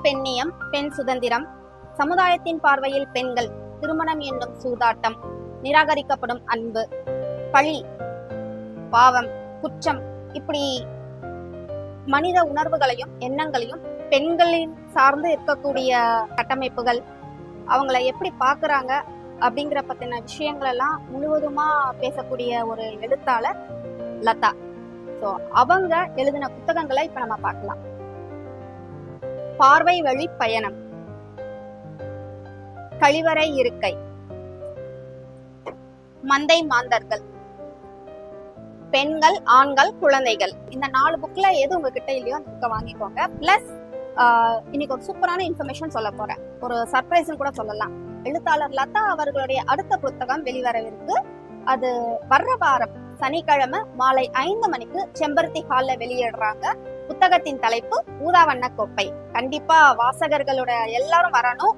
பெண்ணியம், பெண் சுதந்திரம், சமுதாயத்தின் பார்வையில் பெண்கள், திருமணம் என்னும் சூதாட்டம், நிராகரிக்கப்படும் அன்பு, பழி, பாவம், குற்றம், இப்படி மனித உணர்வுகளையும் எண்ணங்களையும் பெண்களின் சார்ந்து இருக்கக்கூடிய கட்டமைப்புகள், அவங்கள எப்படி பாக்குறாங்க அப்படிங்கிற பத்தின விஷயங்கள் எல்லாம் முழுவதுமா பேசக்கூடிய ஒரு எழுத்தாளர் லதா. ஸோ அவங்க எழுதின புத்தகங்களை இப்ப நம்ம பார்க்கலாம். பார்வை வழி பயணம், கழிவறை இருக்கை, மந்தை மாந்தர்கள், பெண்கள், ஆண்கள், குழந்தைகள். இந்த 4 புக்ல எது உங்ககிட்ட இல்லையோ அந்த புக்கை வாங்கிக்கோங்க. பிளஸ் இன்னைக்கு ஒரு சூப்பரான இன்ஃபர்மேஷன் சொல்ல போறேன், ஒரு சர்ப்ரைஸ் கூட சொல்லலாம். எழுத்தாளர் லதா அவர்களுடைய அடுத்த புத்தகம் வெளிவரவிருக்கு. அது வர்ற வாரம் சனிக்கிழமை மாலை 5 மணிக்கு செம்பருத்தி ஹால்ல வெளியிடுறாங்க. புத்தகத்தின் தலைப்பு ஊதாவண்ண கோப்பை. கண்டிப்பா வாசகர்களோட எல்லாரும் வரணும்.